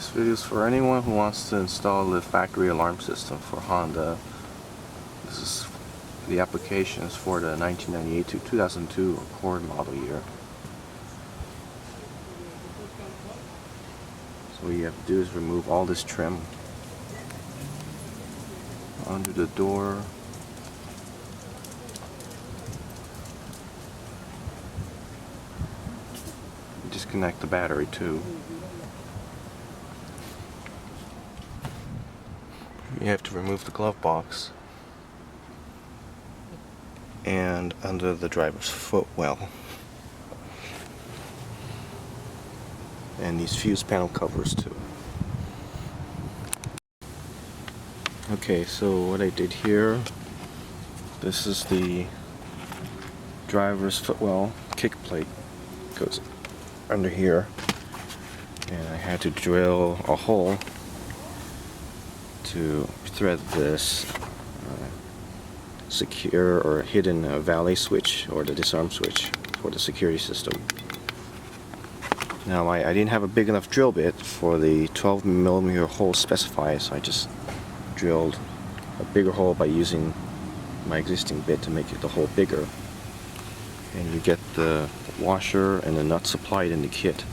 This video is for anyone who wants to install the factory alarm system for Honda. This is the applications for the 1998 to 2002 Accord model year. So what you have to do is remove all this trim under the door. Disconnect the battery too. You have to remove the glove box and under the driver's footwell, and these fuse panel covers too. Okay, so what I did here, this is the driver's footwell kick plate, goes under here, and I had to drill a hole to thread this secure or hidden valet switch or the disarm switch for the security system. Now I didn't have a big enough drill bit for the 12mm hole specified, so I just drilled a bigger hole by using my existing bit to make the hole bigger. And you get the washer and the nut supplied in the kit,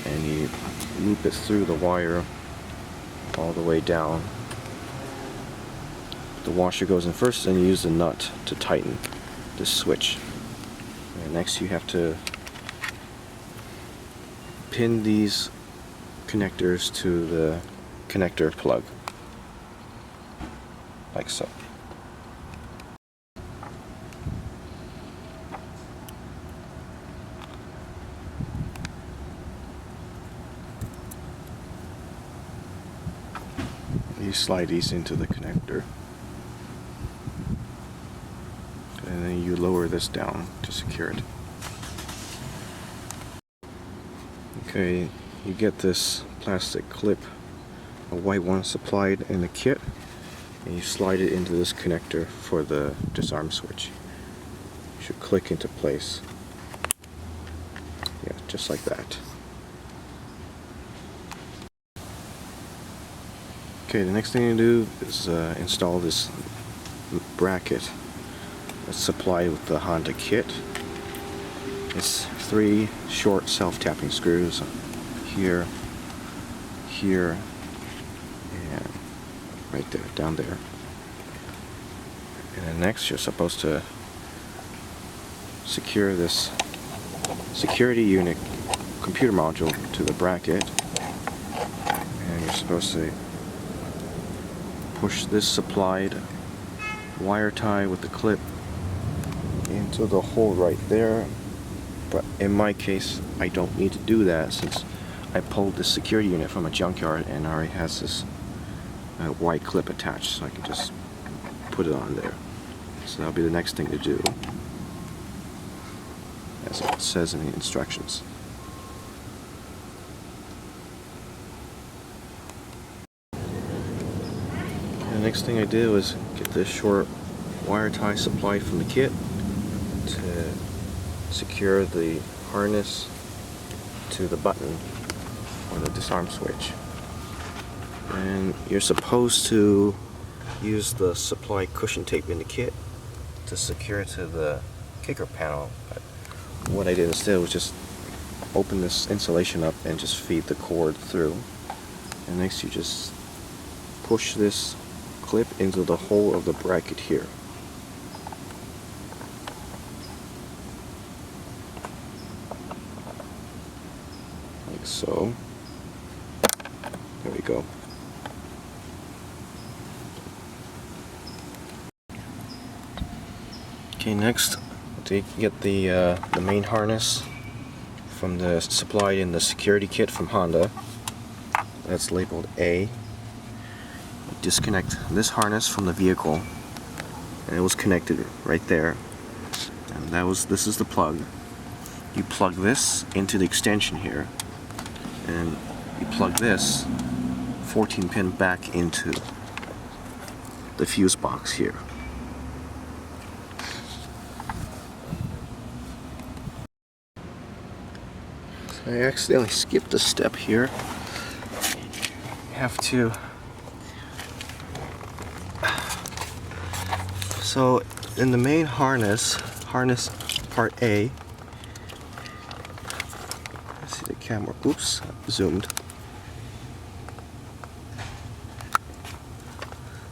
and you loop it through the wire all the way down. The washer goes in first, and you use the nut to tighten the switch. And next you have to pin these connectors to the connector plug, like so. You slide these into the connector, and then you lower this down to secure it. Okay, you get this plastic clip, a white one supplied in the kit, and you slide it into this connector for the disarm switch. It should click into place. Yeah, just like that. Okay, the next thing you do is install this bracket that's supplied with the Honda kit. It's 3 short self-tapping screws here, here, and right there, down there. And then next you're supposed to secure this security unit computer module to the bracket, and you're supposed to push this supplied wire tie with the clip into the hole right there. But in my case, I don't need to do that since I pulled this security unit from a junkyard and already has this white clip attached, so I can just put it on there. So that'll be the next thing to do, as it says in the instructions. The next thing I did was get this short wire tie supplied from the kit to secure the harness to the button or the disarm switch. And you're supposed to use the supplied cushion tape in the kit to secure it to the kicker panel. But what I did instead was just open this insulation up and just feed the cord through. And next you just push this clip into the hole of the bracket here. Like so. There we go. Okay, next to get the main harness from the supplied in the security kit from Honda. That's labeled A. Disconnect this harness from the vehicle, and it was connected right there, and this is the plug. You plug this into the extension here, and you plug this 14 pin back into the fuse box here. So I accidentally skipped a step here. have to. So in the main harness part A, let's see the camera, oops, zoomed.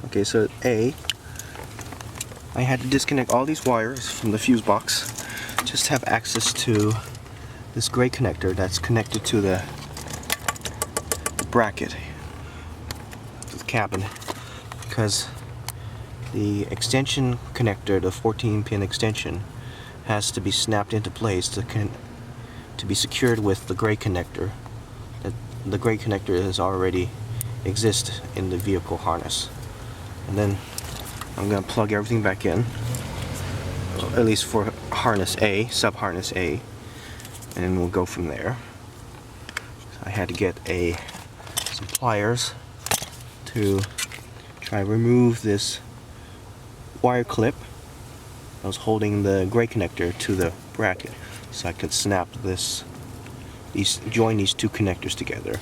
Okay, so A, I had to disconnect all these wires from the fuse box just to have access to this gray connector that's connected to the bracket of the cabin, because the extension connector, the 14-pin extension, has to be snapped into place to be secured with the gray connector. The gray connector is already exists in the vehicle harness. And then I'm going to plug everything back in, at least for harness A, sub-harness A, and then we'll go from there. So I had to get some pliers to try to remove this wire clip that was holding the gray connector to the bracket, so I could snap join these two connectors together.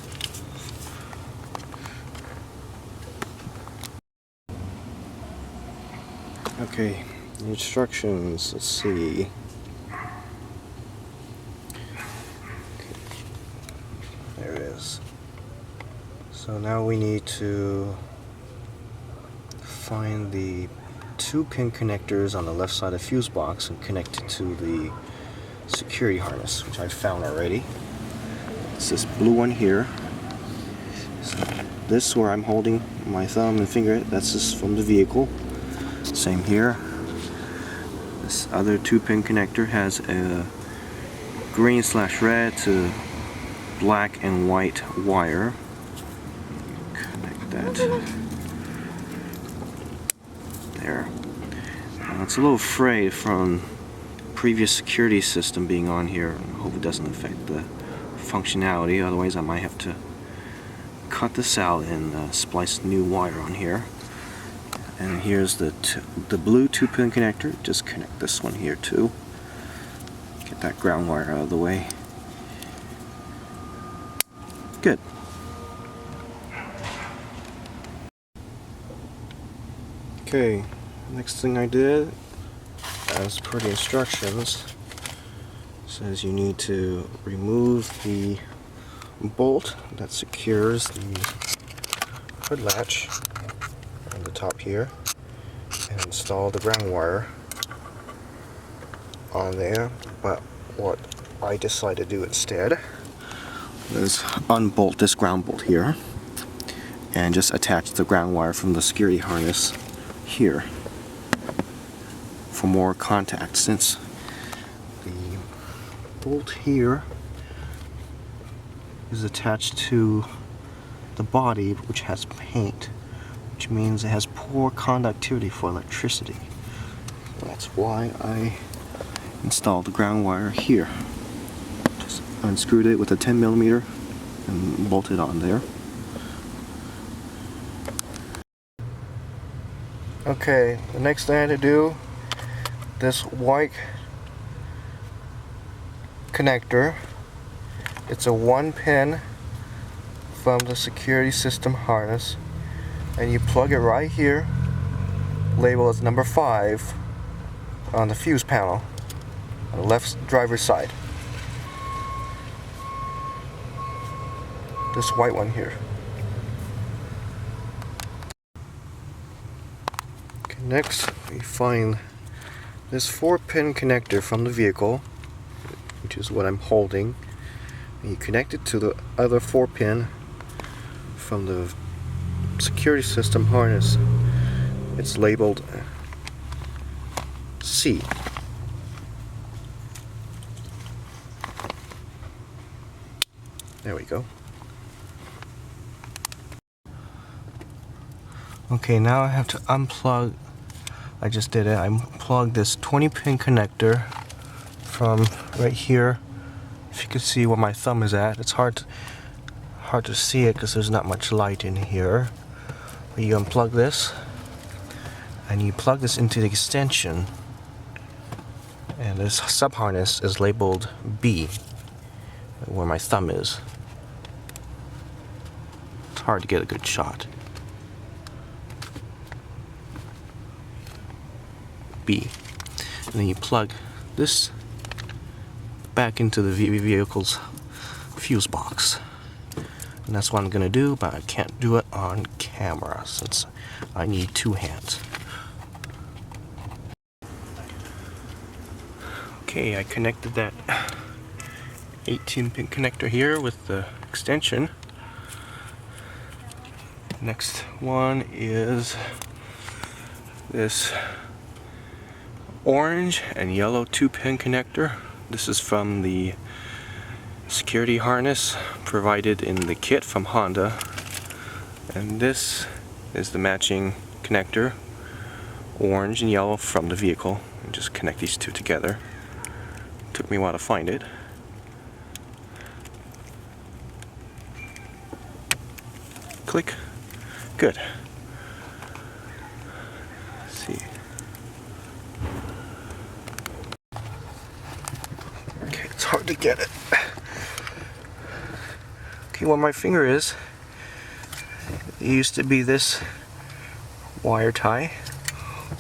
Okay, the instructions, let's see. Okay. There it is. So now we need to find the 2-pin connectors on the left side of the fuse box and connect it to the security harness, which I found already. It's this blue one here. So this, where I'm holding my thumb and finger, that's just from the vehicle. Same here. This other 2-pin connector has a green/red to black and white wire. Connect that. There. It's a little frayed from previous security system being on here. I hope it doesn't affect the functionality, otherwise I might have to cut this out and splice new wire on here. And here's the blue 2-pin connector. Just connect this one here too. Get that ground wire out of the way. Good. Okay, next thing I did, as per the instructions, says you need to remove the bolt that secures the hood latch on the top here and install the ground wire on there. But what I decided to do instead was unbolt this ground bolt here and just attach the ground wire from the security harness here for more contact, since the bolt here is attached to the body, which has paint, which means it has poor conductivity for electricity. So that's why I installed the ground wire here. Just unscrewed it with a 10mm and bolted on there. Okay, the next thing I had to do, this white connector, it's a 1-pin from the security system harness, and you plug it right here, labeled as number 5 on the fuse panel on the left driver's side. This white one here. Next, we find this 4-pin connector from the vehicle, which is what I'm holding, and you connect it to the other 4-pin from the security system harness. It's labeled C. There we go. Okay, now I have to unplug. I just did it. I unplugged this 20-pin connector from right here. If you can see where my thumb is at, it's hard to see it because there's not much light in here. But you unplug this, and you plug this into the extension, and this sub-harness is labeled B, where my thumb is. hard to get a good shot. B. And then you plug this back into the vehicle's fuse box. And that's what I'm gonna do, but I can't do it on camera since I need two hands. Okay, I connected that 18-pin connector here with the extension. Next one is this orange and yellow 2-pin connector. This is from the security harness provided in the kit from Honda, and this is the matching connector, orange and yellow, from the vehicle. And just connect these two together. Took me a while to find it. Click. Good. Let's see. Okay, it's hard to get it. Okay, where my finger is, it used to be this wire tie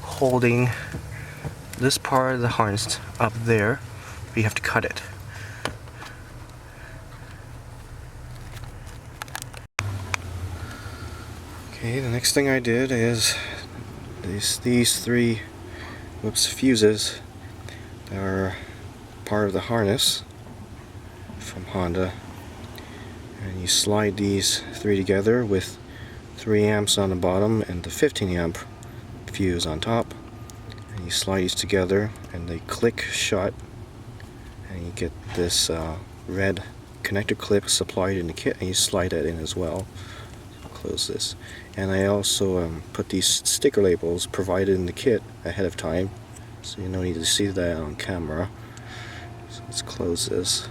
holding this part of the harness up there. But you have to cut it. Okay, the next thing I did is these three fuses that are part of the harness from Honda, and you slide these three together with 3 amps on the bottom and the 15 amp fuse on top, and you slide these together and they click shut, and you get this red connector clip supplied in the kit, and you slide that in as well. Close this. And I also put these sticker labels provided in the kit ahead of time, so you don't need to see that on camera. So let's close this.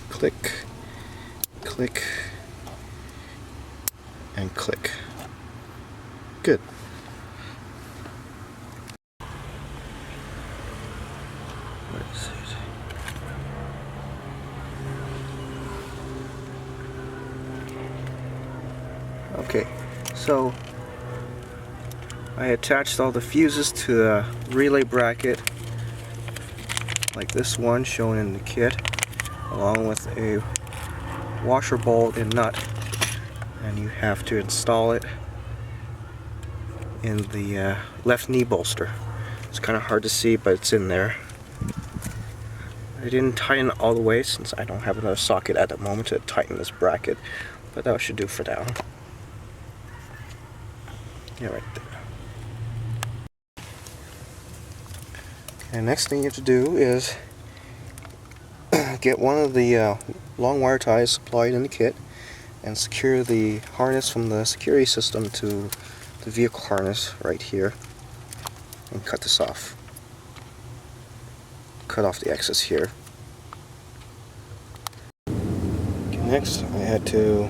Click, click, and click. Good. Where is it? Okay, so I attached all the fuses to the relay bracket, like this one shown in the kit, along with a washer bolt and nut, and you have to install it in the left knee bolster. It's kind of hard to see, but it's in there. I didn't tighten it all the way since I don't have another socket at the moment to tighten this bracket, but that should do for now. Yeah, right there. And next thing you have to do is get one of the long wire ties supplied in the kit and secure the harness from the security system to the vehicle harness right here, and cut this off. Cut off the excess here. Okay, next I had to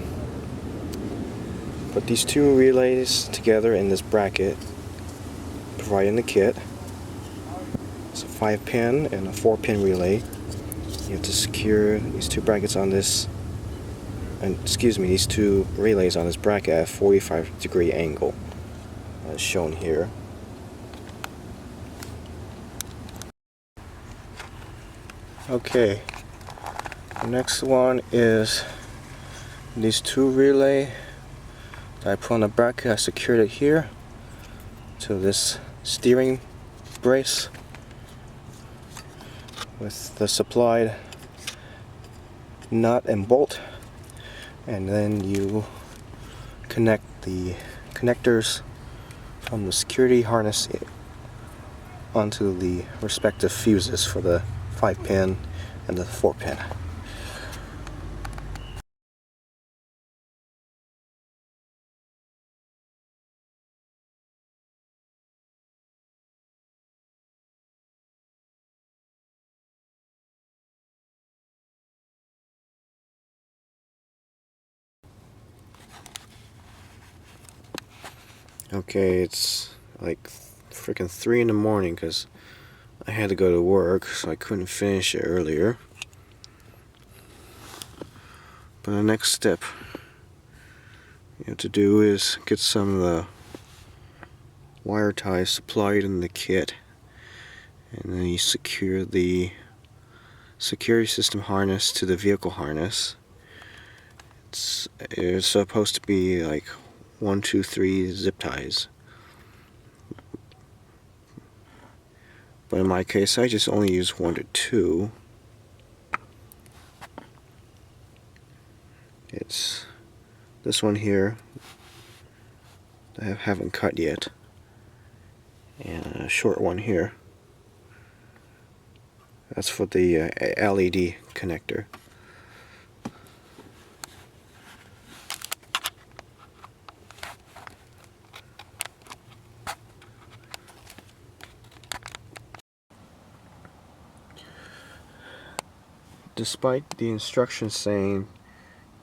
put these two relays together in this bracket provided in the kit. It's a 5-pin and a 4-pin relay. You have to secure these two brackets on this, and these two relays on this bracket at a 45-degree angle, as shown here. Okay, the next one is these two relay that I put on the bracket. I secured it here to this steering brace with the supplied nut and bolt, and then you connect the connectors from the security harness onto the respective fuses for the 5-pin and the 4-pin. Okay, it's like freaking 3 in the morning because I had to go to work, so I couldn't finish it earlier. But the next step you have to do is get some of the wire ties supplied in the kit, and then you secure the security system harness to the vehicle harness. It's supposed to be like 1, 2, 3 zip ties, but in my case I just only use 1 to 2. It's this one here that I haven't cut yet, and a short one here. That's for the LED connector. Despite the instructions saying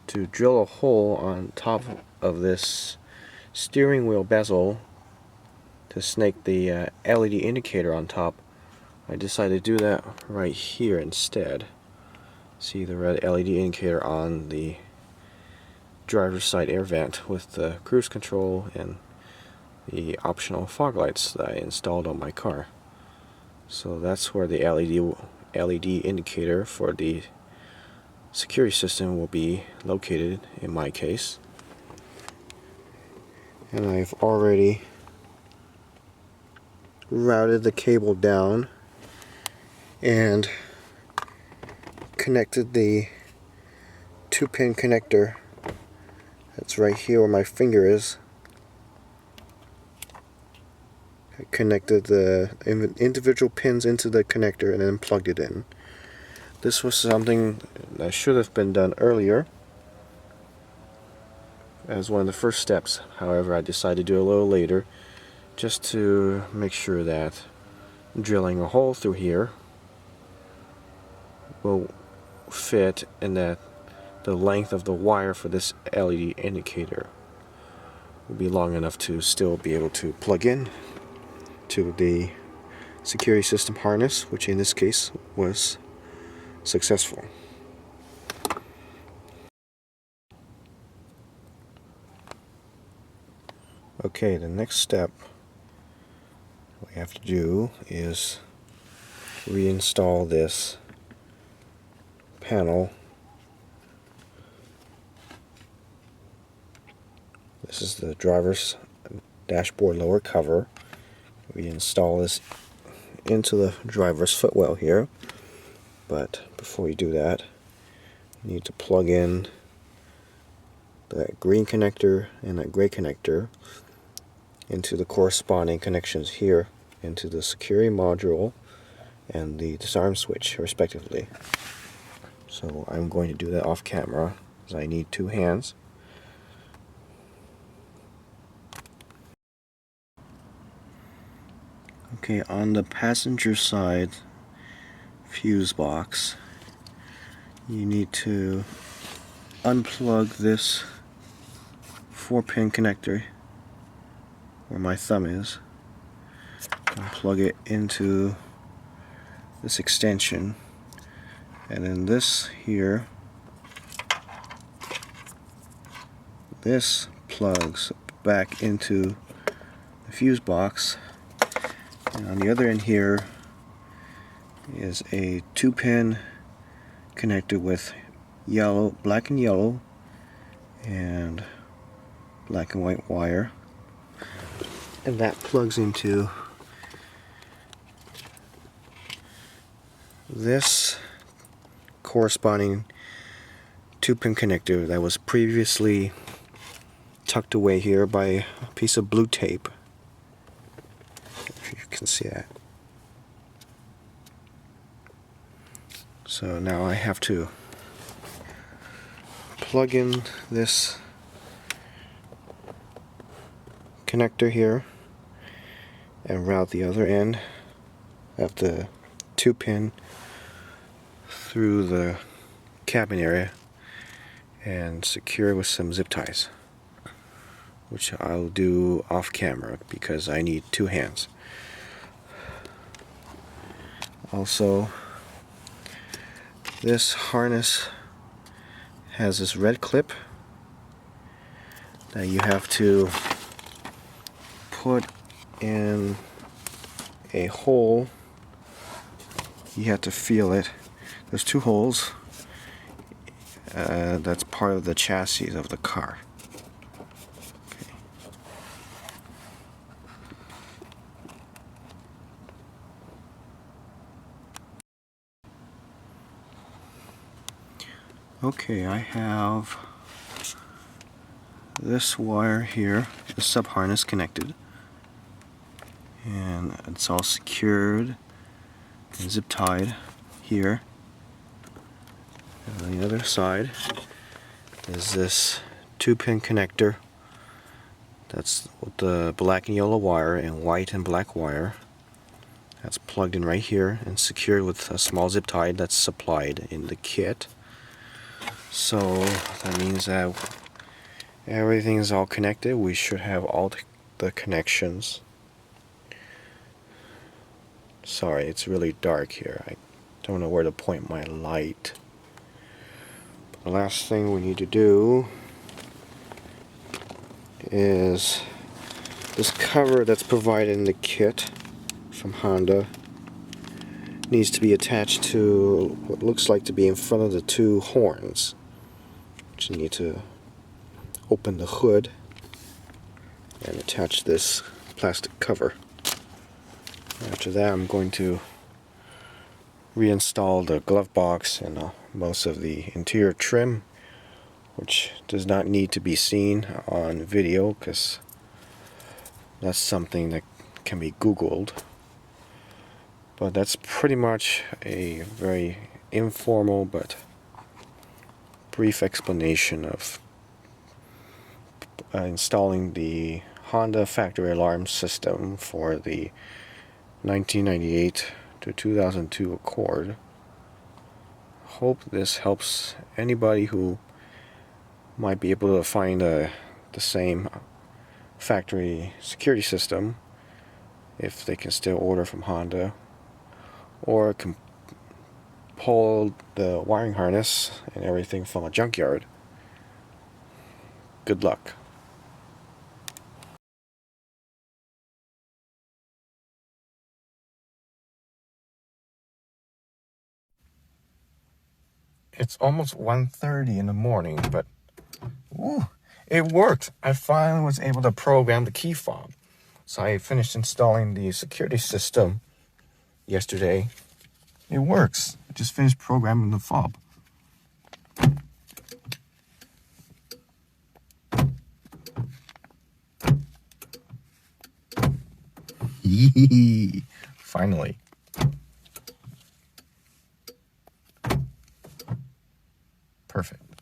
to drill a hole on top of this steering wheel bezel to snake the LED indicator on top, I decided to do that right here instead. See the red LED indicator on the driver's side air vent with the cruise control and the optional fog lights that I installed on my car. So that's where the LED indicator for the security system will be located in my case. And I've already routed the cable down and connected the 2-pin connector that's right here where my finger is. I connected the individual pins into the connector and then plugged it in. This was something that should have been done earlier as one of the first steps. However, I decided to do it a little later just to make sure that drilling a hole through here will fit and that the length of the wire for this LED indicator will be long enough to still be able to plug in to the security system harness, which in this case was successful. Okay, the next step we have to do is reinstall this panel. This is the driver's dashboard lower cover. We install this into the driver's footwell here, but before we do that, you need to plug in that green connector and that gray connector into the corresponding connections here into the security module and the disarm switch respectively. So I'm going to do that off camera because I need 2 hands. Okay, on the passenger side fuse box, you need to unplug this 4-pin connector where my thumb is and plug it into this extension, and then this here, this plugs back into the fuse box. And on the other end here is a 2-pin connector with yellow, black and yellow, and black and white wire, and that plugs into this corresponding 2-pin connector that was previously tucked away here by a piece of blue tape. If you can see that. So now I have to plug in this connector here and route the other end of the 2-pin through the cabin area and secure with some zip ties. which I'll do off camera because I need two hands. Also, this harness has this red clip that you have to put in a hole. You have to feel it. There's two holes. That's part of the chassis of the car. Okay, I have this wire here, the sub harness connected, and it's all secured and zip tied here. And on the other side is this 2-pin connector. That's the black and yellow wire and white and black wire. That's plugged in right here and secured with a small zip tie that's supplied in the kit. So that means that everything is all connected. We should have all the connections. Sorry, it's really dark here. I don't know where to point my light. The last thing we need to do is this cover that's provided in the kit from Honda needs to be attached to what looks like to be in front of the two horns. You need to open the hood and attach this plastic cover. After that, I'm going to reinstall the glove box and most of the interior trim, which does not need to be seen on video because that's something that can be Googled. But that's pretty much a very informal but brief explanation of installing the Honda factory alarm system for the 1998 to 2002 Accord. Hope this helps anybody who might be able to find the same factory security system, if they can still order from Honda, or can pull the wiring harness and everything from a junkyard. Good luck. It's almost 1:30 in the morning, but it worked. I finally was able to program the key fob. So I finished installing the security system yesterday. It works. I just finished programming the fob. Finally. Perfect.